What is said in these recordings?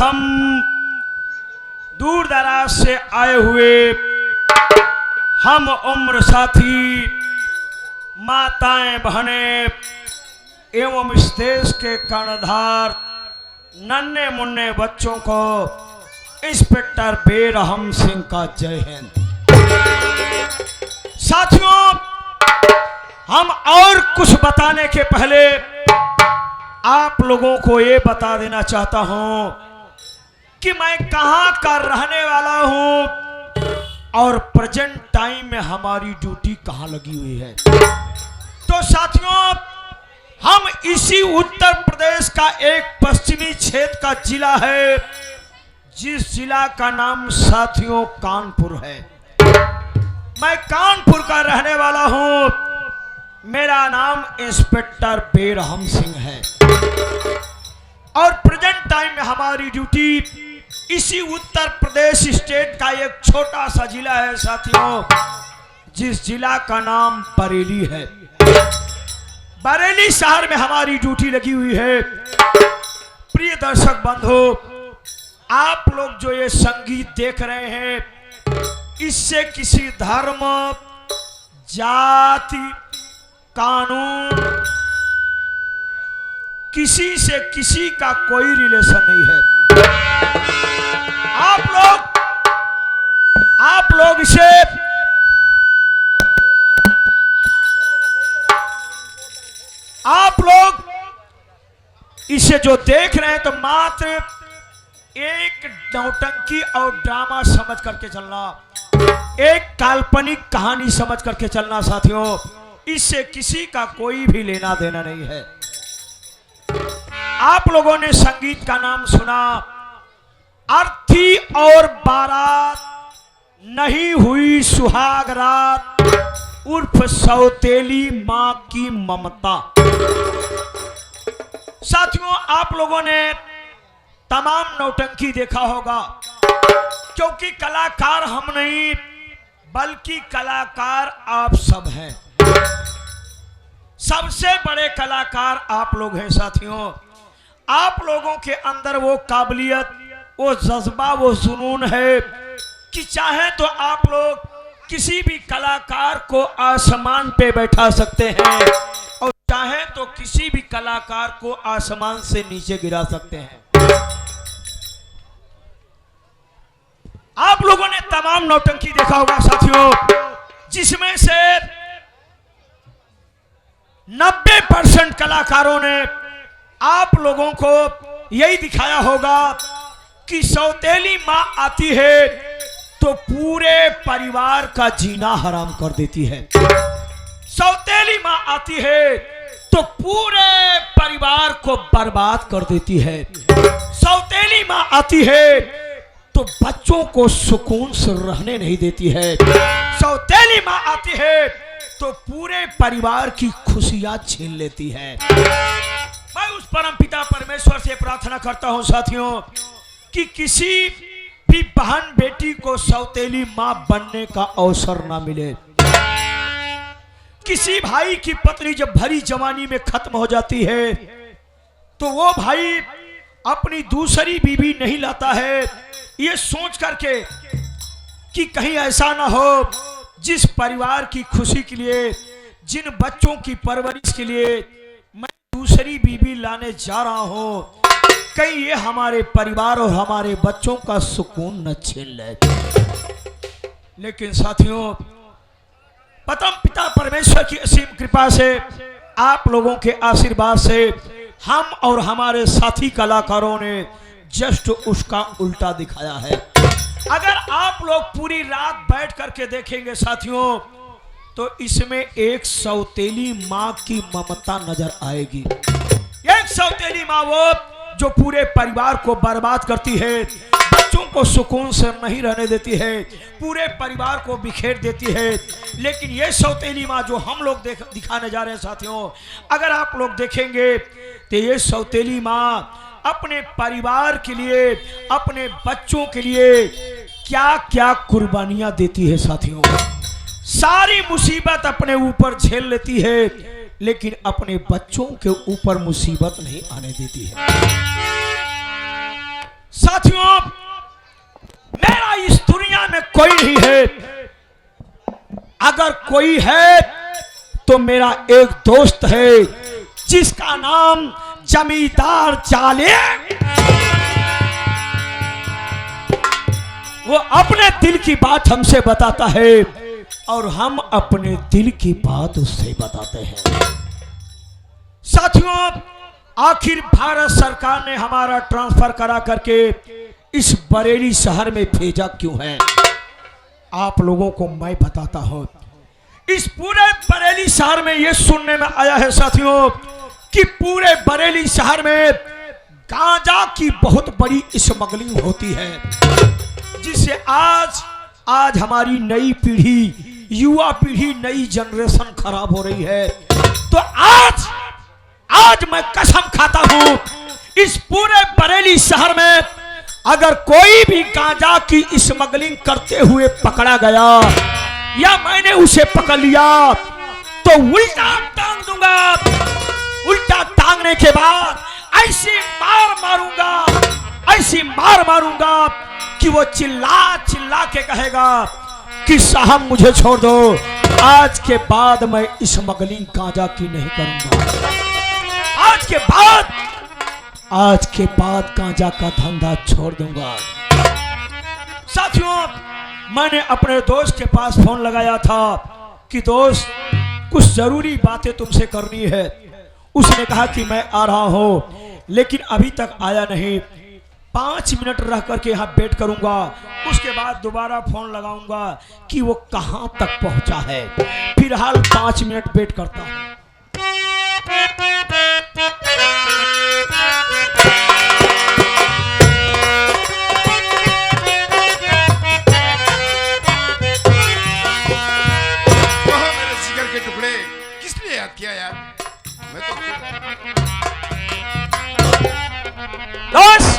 सर्वप्रथम दूर दराज से आए हुए हम उम्र साथी, माताएं, बहनें एवं इस देश के कर्णधार नन्हे मुन्ने बच्चों को इंस्पेक्टर बेरहम सिंह का जय हिंद। साथियों, हम और कुछ बताने के पहले आप लोगों को ये बता देना चाहता हूं कि मैं कहां का रहने वाला हूं और प्रेजेंट टाइम में हमारी ड्यूटी कहां लगी हुई है। तो साथियों, हम इसी उत्तर प्रदेश का एक पश्चिमी क्षेत्र का जिला है, जिस जिला का नाम साथियों कानपुर है। मैं कानपुर का रहने वाला हूं। मेरा नाम इंस्पेक्टर बेरहम सिंह है और प्रेजेंट टाइम में हमारी ड्यूटी इसी उत्तर प्रदेश स्टेट का एक छोटा सा जिला है साथियों, जिस जिला का नाम बरेली है। बरेली शहर में हमारी ड्यूटी लगी हुई है। प्रिय दर्शक बंधु, आप लोग जो ये संगीत देख रहे हैं, इससे किसी धर्म, जाति, कानून, किसी से किसी का कोई रिलेशन नहीं है। आप लोग इसे जो देख रहे हैं तो मात्र एक नौटंकी और ड्रामा समझ करके चलना, एक काल्पनिक कहानी समझ करके चलना साथियों। इससे किसी का कोई भी लेना देना नहीं है। आप लोगों ने संगीत का नाम सुना, अर्थी और बारात, नहीं हुई सुहाग रात, उर्फ सौतेली मां की ममता। साथियों, आप लोगों ने तमाम नौटंकी देखा होगा, क्योंकि कलाकार हम नहीं बल्कि कलाकार आप सब हैं। सबसे बड़े कलाकार आप लोग हैं साथियों। आप लोगों के अंदर वो काबिलियत, वो जज्बा, वो जुनून है कि चाहे तो आप लोग किसी भी कलाकार को आसमान पे बैठा सकते हैं और चाहे तो किसी भी कलाकार को आसमान से नीचे गिरा सकते हैं। आप लोगों ने तमाम नौटंकी देखा होगा साथियों, जिसमें से 90% कलाकारों ने आप लोगों को यही दिखाया होगा कि सौतेली मां आती है तो पूरे परिवार का जीना हराम कर देती है। सौतेली मां आती है तो पूरे परिवार को बर्बाद कर देती है। सौतेली मां आती है तो बच्चों को सुकून से रहने नहीं देती है। सौतेली मां आती है तो पूरे परिवार की खुशियां छीन लेती है। मैं उस परमपिता परमेश्वर से प्रार्थना करता हूं साथियों कि किसी भी बहन बेटी को सौतेली मां बनने का अवसर ना मिले। किसी भाई की पत्नी जब भरी जवानी में खत्म हो जाती है तो वो भाई अपनी दूसरी बीवी नहीं लाता है, ये सोच करके कि कहीं ऐसा ना हो जिस परिवार की खुशी के लिए, जिन बच्चों की परवरिश के लिए मैं दूसरी बीवी लाने जा रहा हूं, कहीं ये हमारे परिवार और हमारे बच्चों का सुकून न छीन ले। लेकिन साथियों, परम पिता परमेश्वर की असीम कृपा से, आप लोगों के आशीर्वाद से हम और हमारे साथी कलाकारों ने जस्ट उसका उल्टा दिखाया है। अगर आप लोग पूरी रात बैठ करके देखेंगे साथियों, तो इसमें एक सौतेली मां की ममता नजर आएगी। एक सौतेली मां वो जो पूरे परिवार को बर्बाद करती है, बच्चों को सुकून से नहीं रहने देती है, पूरे परिवार को बिखेर देती है। लेकिन ये सौतेली मां जो हम लोग दिखाने जा रहे हैं साथियों, अगर आप लोग देखेंगे तो ये सौतेली मां अपने परिवार के लिए, अपने बच्चों के लिए क्या क्या कुर्बानियां देती है साथियों। सारी मुसीबत अपने ऊपर झेल लेती है, लेकिन अपने बच्चों के ऊपर मुसीबत नहीं आने देती है। साथियों, मेरा इस दुनिया में कोई नहीं है, अगर कोई है तो मेरा एक दोस्त है जिसका नाम जमींदार चाले। वो अपने दिल की बात हमसे बताता है और हम अपने दिल की बात उससे बताते हैं। साथियों, आखिर भारत सरकार ने हमारा ट्रांसफर करा करके इस बरेली शहर में भेजा क्यों है, आप लोगों को मैं बताता हूं। इस पूरे बरेली शहर में यह सुनने में आया है साथियों कि पूरे बरेली शहर में गांजा की बहुत बड़ी स्मगलिंग होती है, जिससे आज हमारी नई पीढ़ी, युवा पीढ़ी, नई जनरेशन खराब हो रही है। तो आज मैं कसम खाता हूं, इस पूरे बरेली शहर में अगर कोई भी गांजा की स्मगलिंग करते हुए पकड़ा गया या मैंने उसे पकड़ लिया तो उल्टा टांग दूंगा। उल्टा टांगने के बाद ऐसी मार मारूंगा कि वो चिल्ला के कहेगा कि साहब मुझे छोड़ दो, आज के बाद मैं स्मगलिंग गांजा की नहीं करूंगा। आज के बाद गांजा का धंधा छोड़ दूंगा। साथियों, मैंने अपने दोस्त के पास फोन लगाया था कि दोस्त कुछ जरूरी बातें तुमसे करनी है। उसने कहा कि मैं आ रहा हूं, लेकिन अभी तक आया नहीं। 5 मिनट रह करके यहाँ वेट करूंगा, उसके बाद दोबारा फोन लगाऊंगा कि वो कहां तक पहुंचा है। फिलहाल 5 मिनट वेट करता हूं। याद किया यार, मैं तो दोस्त,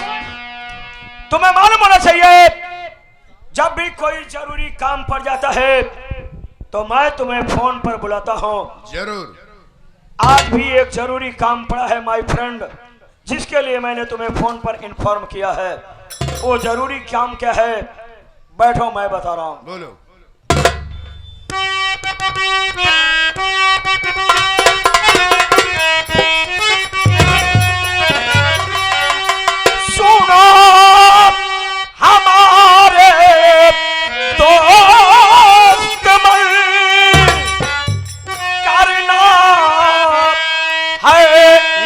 तुम्हें मालूम होना चाहिए जब भी कोई जरूरी काम पड़ जाता है तो मैं तुम्हें फोन पर बुलाता हूं। जरूर। आज भी एक जरूरी काम पड़ा है माय फ्रेंड, जिसके लिए मैंने तुम्हें फोन पर इन्फॉर्म किया है। वो जरूरी काम क्या है, बैठो मैं बता रहा हूं। बोलो। सुनो हमारे दोस्त मन, करना है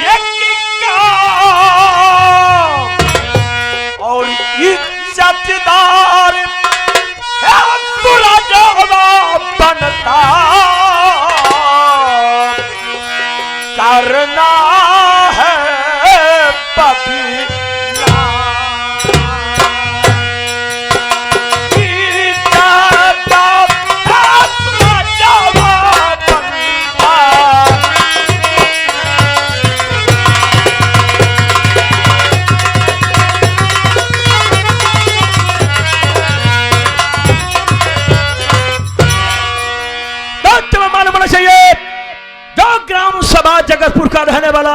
एक काम और इज्जतदार बुरा जवाब बनता करना है पपी। जगतपुर का रहने वाला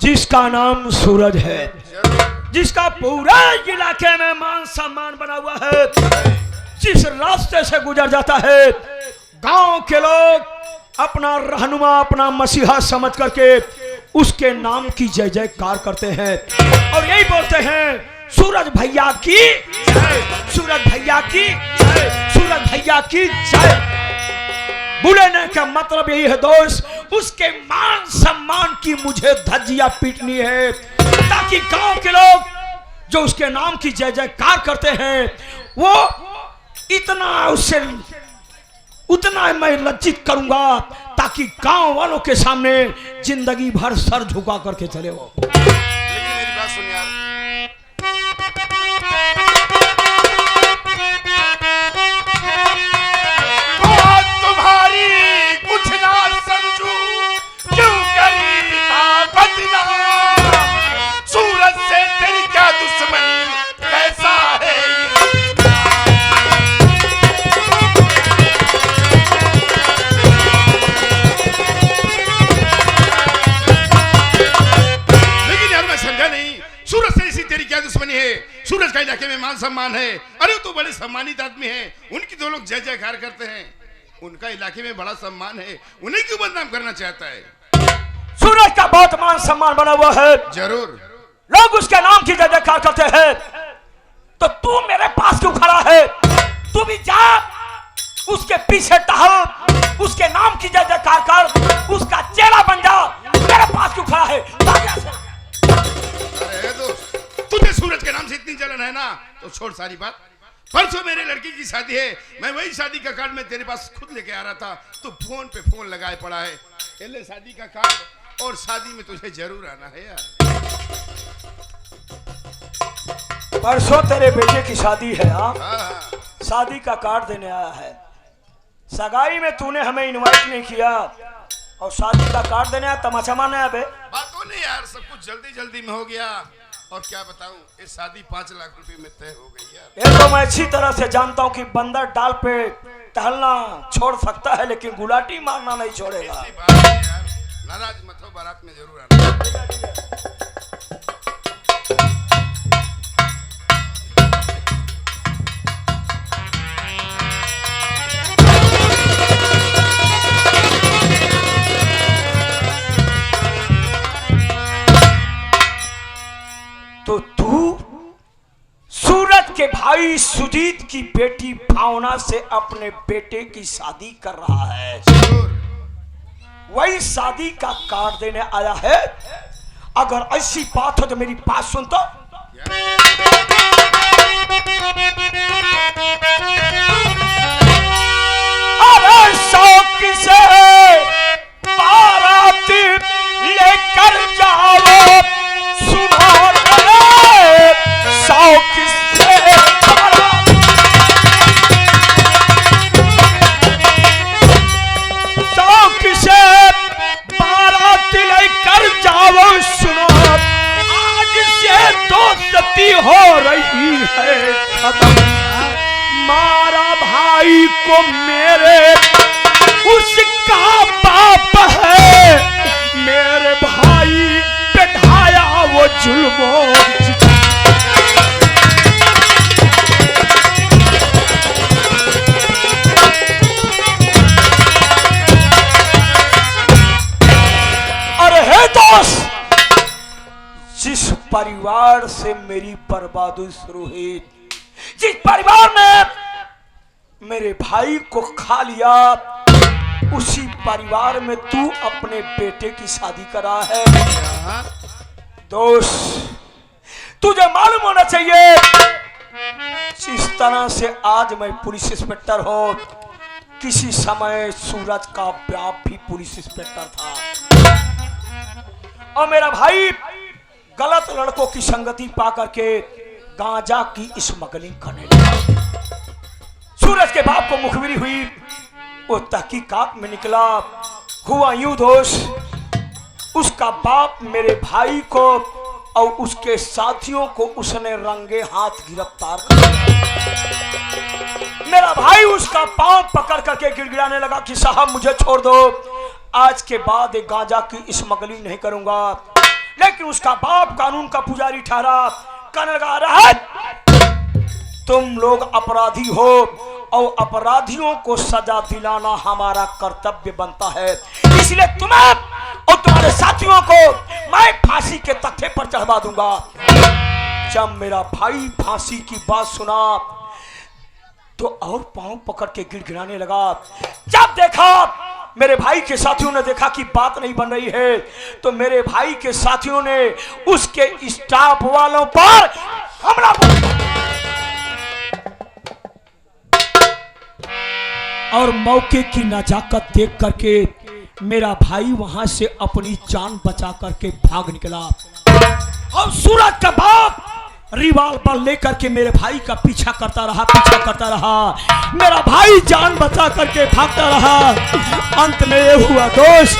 जिसका नाम सूरज है, जिसका पूरा इलाके में मान सम्मान बना हुआ है, जिस रास्ते से गुजर जाता है गांव के लोग अपना रहनुमा, अपना मसीहा समझ करके उसके नाम की जय जयकार करते हैं और यही बोलते हैं सूरज भैया की जय, सूरज भैया की जय, सूरज भैया की जय। बुलाने का मतलब यही है दोस्त, उसके मान सम्मान की मुझे धज्जियां पीटनी है, ताकि गांव के लोग जो उसके नाम की जय जयकार करते हैं वो उतना मैं लज्जित करूंगा, ताकि गांव वालों के सामने जिंदगी भर सर झुका करके चले वो। लेकिन मेरी बात सुन यार, तुम्हारी कुछ ना समझू क्यों करी बदना, सूरज से तेरी क्या दुश्मनी, कैसा है मान सम्मान है। अरे तो बड़े सम्मानित आदमी हैं, उनकी तो लोग जय जयकार करते हैं, उनका इलाके में बड़ा सम्मान है, उन्हें क्यों बदनाम करना चाहता है? सूरज का बहुत मान सम्मान बना हुआ है, जरूर लोग उसके नाम की जय जयकार करते हैं, तो तू मेरे पास क्यों खड़ा है? तू भी जा उसके पीछे टहल, उसके नाम की जय जयकार कर, उसका चेला बन जा, मेरे पास क्यों खड़ा है? अरे दोस्त, तुझे सूरज के नाम से इतनी जलन है ना, तो छोड़ सारी बात। परसों मेरे लड़की की शादी है, मैं वही शादी का कार्ड मैं तेरे पास खुद लेके आ रहा था, तो फोन पे फोन लगाए पड़ा है, ले शादी का कार्ड, और शादी में तुझे जरूर आना है यार। परसों तेरे बेटे की शादी है? हाँ। शादी का कार्ड देने आया है, सगाई में तूने हमें इनवाइट नहीं किया और शादी का कार्ड देने आया, तमाचा मारने आया बे? बातों नहीं यार, सब कुछ जल्दी जल्दी में हो गया, और क्या बताऊं, ये शादी 5 लाख रुपए में तय हो गई यार। ये तो मैं अच्छी तरह से जानता हूँ कि बंदर डाल पे टहलना छोड़ सकता है, लेकिन गुलाटी मारना नहीं छोड़ेगा। ऐसी बात नहीं यार, नाराज मत हो, बारात में जरूर आना। तो तू सूरज के भाई सुजीत की बेटी भावना से अपने बेटे की शादी कर रहा है, वही शादी का कार्ड देने आया है? अगर ऐसी बात हो तो मेरी बात सुन तो। अरे शौक से बारात लेकर जाओ, सुनो शौक से बारात लेकर जाओ, सुनो आज से दोस्ती हो रही है खत्म, मारा भाई को मेरे उसका बाप है, मेरे भाई पे ढाया वो जुल्मों। जिस परिवार से मेरी बर्बादी शुरू हुई, जिस परिवार ने मेरे भाई को खा लिया, उसी परिवार में तू अपने बेटे की शादी करा है। दोस्त, तुझे मालूम होना चाहिए, जिस तरह से आज मैं पुलिस इंस्पेक्टर हूं, किसी समय सूरज का बाप भी पुलिस इंस्पेक्टर था, और मेरा भाई गलत लड़कों की संगति पा करके गांजा की स्मगलिंग करने लगा। सूरज के बाप को मुखबिरी हुई, वो तहकीकात में निकला, हुआ यूं दोस्त, उसका बाप मेरे भाई को और उसके साथियों को उसने रंगे हाथ गिरफ्तार कर लिया। मेरा भाई उसका पांव पकड़ करके गिड़गिड़ाने लगा कि साहब मुझे छोड़ दो, आज के बाद एक गांजा की स्मगलिंग नहीं करूंगा। लेकिन उसका बाप कानून का पुजारी ठहरा, कहने लगा रहा तुम लोग अपराधी हो और अपराधियों को सजा दिलाना हमारा कर्तव्य बनता है, इसलिए तुम्हें और तुम्हारे साथियों को मैं फांसी के तख्ते पर चढ़वा दूंगा। जब मेरा भाई फांसी की बात सुना तो और पांव पकड़ के गिड़गिड़ाने लगा। जब देखा मेरे भाई के साथियों ने देखा कि बात नहीं बन रही है, तो मेरे भाई के साथियों ने उसके स्टाफ वालों पर हमला बोला और मौके की नजाकत देख करके मेरा भाई वहां से अपनी जान बचा करके भाग निकला। और सूरज का बाप रिवाल्वर लेकर के मेरे भाई का पीछा करता रहा, मेरा भाई जान बचा करके भागता रहा। अंत में ये हुआ दोस्त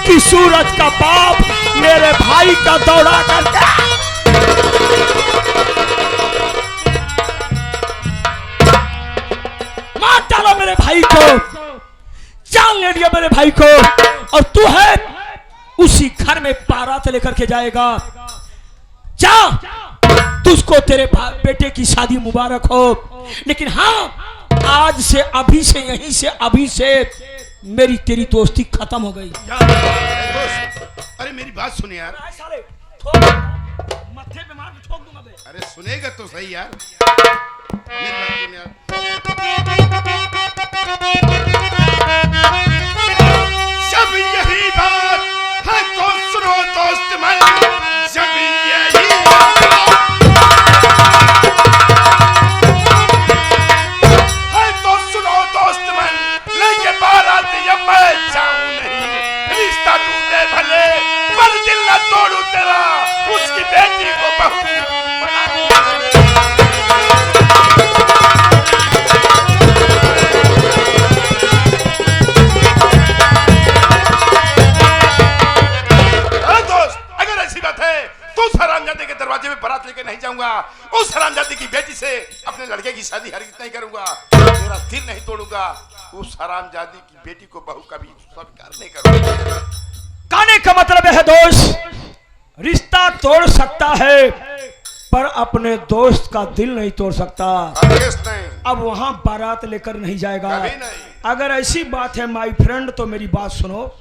कि सूरज का बाप मेरे भाई का दौड़ा करके मार डाला मेरे भाई को, जान ले लिया मेरे भाई को। और तू है उसी घर में बारात लेकर के जाएगा, जा तू उसको तेरे बेटे की शादी मुबारक हो। लेकिन हाँ, आज से अभी से यहीं से अभी से मेरी तेरी दोस्ती खत्म हो गई। दोस्त, अरे मेरी बात सुने यार। साले मत्थे पे मार के ठोक दूंगा बे। अरे सुनेगा तो सही यार, मेरी बात सुन यार। जब यही बात है तो सुनो दोस्त मन, जब यही है तो सुनो दोस्त मन, लेके बारात या मैं जाऊं नहीं, रिश्ता टूटे भले पर दिल न तोड़ू तेरा, उसकी बेटी को बहू दरवाजे में बारात लेके नहीं जाऊंगा, उस हरामजादी की बेटी से अपने लड़के की शादी हरगिज़ नहीं करूंगा, तेरा दिल नहीं तोड़ूंगा, उस हरामजादी की बेटी को बहू कभी स्वीकार नहीं करूंगा। कहने का मतलब है दोस्त, रिश्ता तोड़ सकता है पर अपने दोस्त का दिल नहीं तोड़ सकता। नहीं। अब वहां बारात लेकर नहीं जाएगा। कभी नहीं। अगर ऐसी बात है माय फ्रेंड तो मेरी बात सुनो।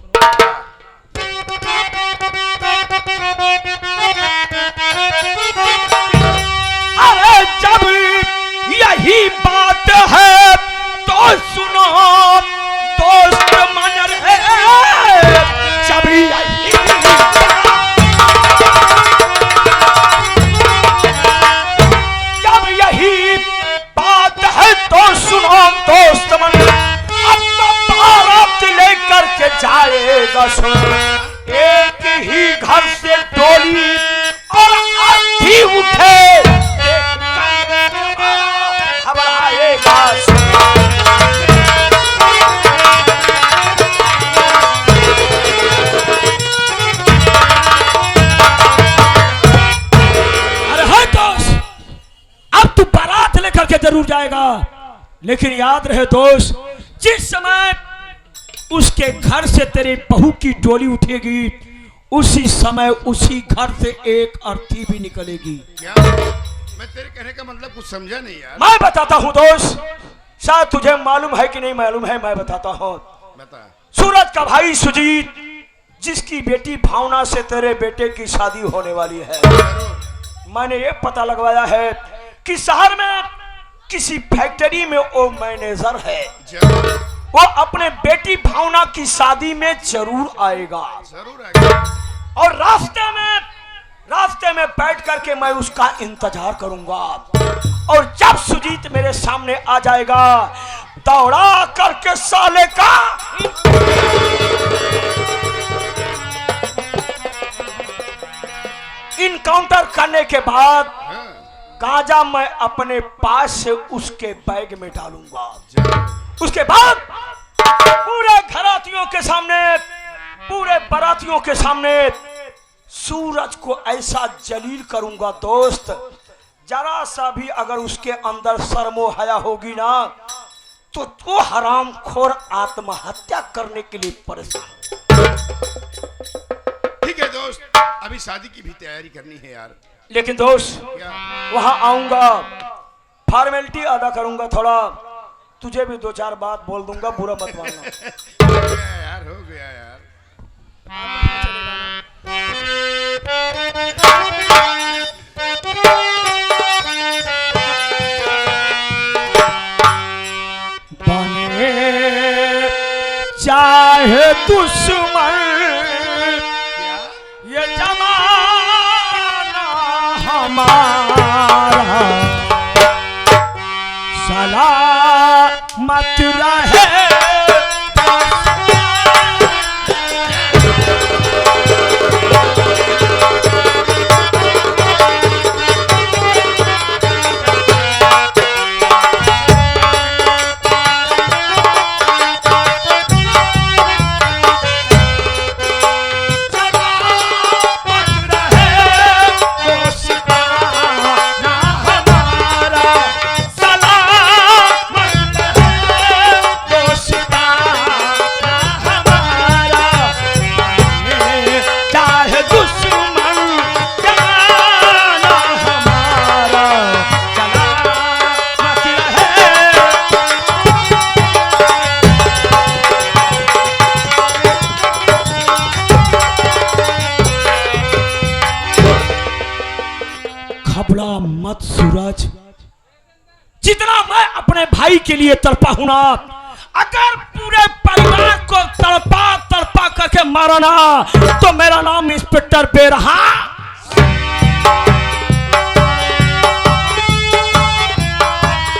अरे जब यही बात है तो सुनो दोस्त मन रे, जब यही बात है तो सुनो दोस्त मन, अब तो बारात लेकर के जाएगा सुन, एक ही घर से डोली और अर्थी उठे खबर आएगा। अरे है दोस्त, अब तू बारात लेकर के जरूर जाएगा, लेकिन याद रहे दोस्त, जिस समय उसके घर से तेरे बहू की डोली उठेगी, उसी समय उसी घर से एक अर्थी भी निकलेगी। क्या? मैं तेरे कहने का मतलब कुछ समझा नहीं यार। मैं बताता हूँ दोस्त, शायद तुझे मालूम है कि नहीं मालूम है, मैं बताता हूँ। बता। सूरज का भाई सुजीत, जिसकी बेटी भावना से तेरे बेटे की शादी होने वाली है, मैंने ये पता लगवाया है कि शहर में किसी फैक्ट्री में वो मैनेजर है, वो अपने बेटी भावना की शादी में जरूर आएगा। जरूर आएगा। और रास्ते में बैठ करके मैं उसका इंतजार करूंगा, और जब सुजीत मेरे सामने आ जाएगा, दौड़ा करके साले का इनकाउंटर करने के बाद गांजा मैं अपने पास से उसके बैग में डालूंगा। उसके बाद पूरे घरातियों के सामने, पूरे बारातियों के सामने सूरज को ऐसा जलील करूंगा दोस्त, जरा सा भी अगर उसके अंदर शर्मो हया होगी ना, तो वो हरामखोर आत्महत्या करने के लिए परेशान। ठीक है दोस्त, अभी शादी की भी तैयारी करनी है यार। लेकिन दोस्त वहां आऊंगा, फॉर्मेलिटी अदा करूंगा, थोड़ा तुझे भी दो चार बात बोल दूंगा, बुरा मत मानना। हो गया यार, हो गया यार। बने चाहे दुश्मन ये जमाना हमारा, सलामत रहे अपने भाई के लिए तड़पा हूं ना, अगर पूरे परिवार को तड़पा तड़पा करके मारा ना तो मेरा नाम इंस्पेक्टर बेरहा